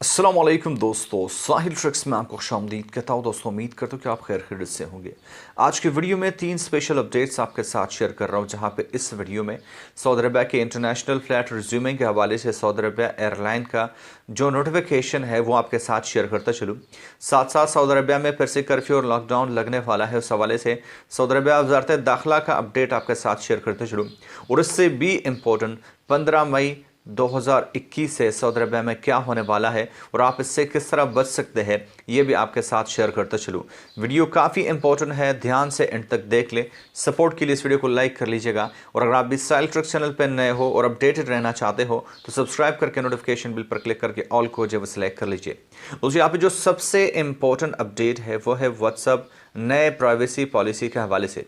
अस्सलाम वालेकुम दोस्तों, साहिल ट्रिक्स में आपको खुशामदीद कहता हूँ। दोस्तों, उम्मीद करता हूँ कि आप खैर खैरियत से होंगे। आज की वीडियो में 3 स्पेशल अपडेट्स आपके साथ शेयर कर रहा हूँ, जहाँ पे इस वीडियो में सऊदी अरबिया के इंटरनेशनल फ्लाइट रिज्यूमिंग के हवाले से सऊदी अरबिया एयरलाइन का जो नोटिफिकेशन है वो आपके साथ शेयर करता चलूँ। साथ साथ सऊदी अरबिया में फिर से कर्फ्यू और लॉकडाउन लगने वाला है, उस हवाले से सऊदी अरबिया वजारत दाखिला का अपडेट आपके साथ शेयर करते चलूँ। और इससे भी इम्पोर्टेंट 15 मई 2021 से सऊदी अरबिया में क्या होने वाला है और आप इससे किस तरह बच सकते हैं, ये भी आपके साथ शेयर करता चलूँ। वीडियो काफ़ी इंपॉर्टेंट है, ध्यान से एंड तक देख ले। सपोर्ट के लिए इस वीडियो को लाइक कर लीजिएगा और अगर आप भी साहिल ट्रिक्स चैनल पर नए हो और अपडेटेड रहना चाहते हो तो सब्सक्राइब करके नोटिफिकेशन बिल पर क्लिक करके ऑल को जो सेलेक्ट कर लीजिए। दोस्तों, यहाँ पे जो सबसे इंपॉर्टेंट अपडेट है वो है व्हाट्सएप नए प्राइवेसी पॉलिसी के हवाले से।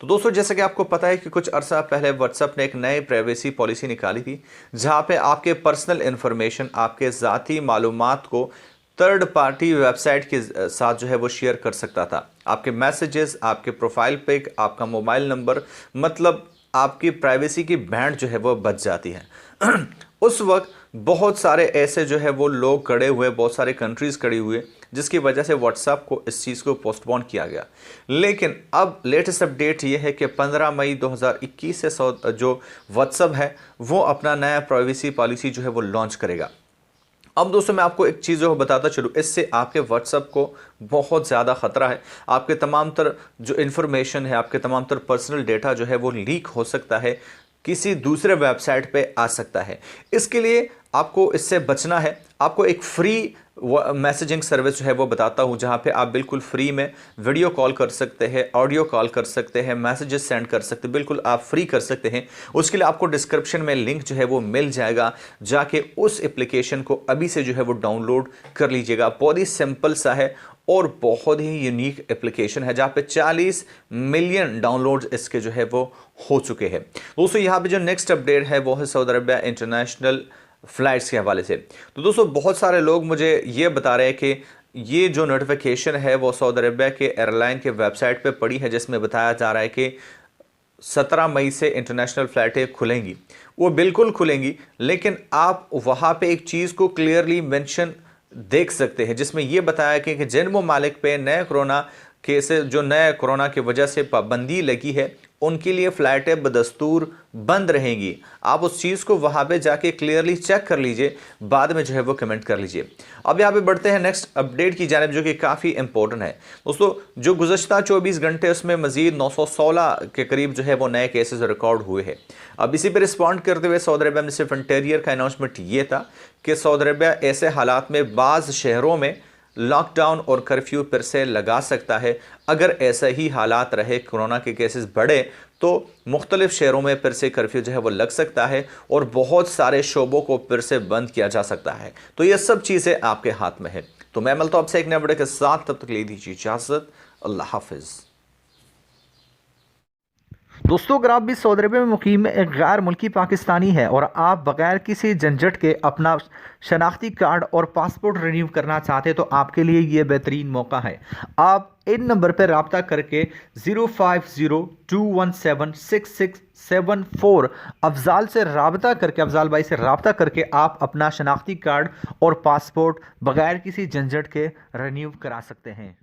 तो दोस्तों, जैसा कि आपको पता है कि कुछ अरसा पहले व्हाट्सएप ने एक नई प्राइवेसी पॉलिसी निकाली थी, जहां पे आपके पर्सनल इंफॉर्मेशन, आपके ज़ाती मालूमात को थर्ड पार्टी वेबसाइट के साथ जो है वो शेयर कर सकता था। आपके मैसेजेस, आपके प्रोफाइल पिक, आपका मोबाइल नंबर, मतलब आपकी प्राइवेसी की बैंड जो है वो बच जाती है। उस वक्त बहुत सारे ऐसे जो है वो लोग खड़े हुए, बहुत सारे कंट्रीज़ खड़ी हुए, जिसकी वजह से व्हाट्सएप को इस चीज़ को पोस्टपोन किया गया। लेकिन अब लेटेस्ट अपडेट ये है कि 15 मई 2021 से जो व्हाट्सएप है वो अपना नया प्राइवेसी पॉलिसी जो है वो लॉन्च करेगा। अब दोस्तों, मैं आपको एक चीज़ जो बताता चलूँ, इससे आपके व्हाट्सएप को बहुत ज़्यादा ख़तरा है। आपके तमाम तर जो इन्फॉर्मेशन है, आपके तमाम तर पर्सनल डेटा जो है वो लीक हो सकता है, किसी दूसरे वेबसाइट पे आ सकता है। इसके लिए आपको इससे बचना है। आपको एक फ्री मैसेजिंग सर्विस जो है वो बताता हूँ, जहाँ पे आप बिल्कुल फ्री में वीडियो कॉल कर सकते हैं, ऑडियो कॉल कर सकते हैं, मैसेजेस सेंड कर सकते हैं, बिल्कुल आप फ्री कर सकते हैं। उसके लिए आपको डिस्क्रिप्शन में लिंक जो है वो मिल जाएगा, जाके उस एप्लीकेशन को अभी से जो है वो डाउनलोड कर लीजिएगा। बहुत ही सिंपल सा है और बहुत ही यूनिक एप्लीकेशन है, जहाँ पे 40 मिलियन डाउनलोड इसके जो है वो हो चुके हैं। दोस्तों, यहाँ पे जो नेक्स्ट अपडेट है वो है सऊदी अरबिया इंटरनेशनल फ्लाइट्स के हवाले से। तो दोस्तों, बहुत सारे लोग मुझे ये बता रहे हैं कि ये जो नोटिफिकेशन है वो सऊदी अरबिया के एयरलाइन के वेबसाइट पे पड़ी है, जिसमें बताया जा रहा है कि 17 मई से इंटरनेशनल फ़्लाइटें खुलेंगी। वो बिल्कुल खुलेंगी, लेकिन आप वहाँ पे एक चीज़ को क्लियरली मेंशन देख सकते हैं, जिसमें यह बताया कि जिन ममालिक पे नए कोरोना केसेस, जो नए कोरोना की वजह से पाबंदी लगी है, उनके लिए फ़्लाइटें बदस्तूर बंद रहेंगी। आप उस चीज़ को वहाँ पे जाके क्लियरली चेक कर लीजिए, बाद में जो है वो कमेंट कर लीजिए। अब यहाँ पे बढ़ते हैं नेक्स्ट अपडेट की जानिब, जो कि काफ़ी इंपॉर्टेंट है। दोस्तों, जो गुज़श्ता 24 घंटे उसमें मज़ीद 916 के करीब जो है वो नए केसेस रिकॉर्ड हुए हैं। अब इसी पर रिस्पॉन्ड करते हुए Saudi Arabia minister of interior का अनाउंसमेंट ये था कि सऊदी अरबिया ऐसे हालात में बाज़ शहरों में लॉकडाउन और कर्फ्यू फिर से लगा सकता है। अगर ऐसा ही हालात रहे, कोरोना के केसेस बढ़े, तो मुख्तलिफ शहरों में फिर से कर्फ्यू जो है वो लग सकता है और बहुत सारे शोबों को फिर से बंद किया जा सकता है। तो ये सब चीज़ें आपके हाथ में है। तो मैं मिलता हूं आपसे एक नए वीडियो के साथ, तब तक ले दीजिए इजाज़त। अल्लाह हाफिज़। दोस्तों, अगर आप भी सऊदी अरबिया में मुकीम एक गैर मुल्की पाकिस्तानी है और आप बगैर किसी झंझट के अपना शनाख्ती कार्ड और पासपोर्ट रिन्यू करना चाहते हैं, तो आपके लिए ये बेहतरीन मौका है। आप इन नंबर पर रब्ता करके 0502176674 अफजाल से रब्ता करके, अफजाल भाई से रब्ता करके आप अपना शनाख्ती कार्ड और पासपोर्ट बगैर किसी झंझट के रिन्यू करा सकते हैं।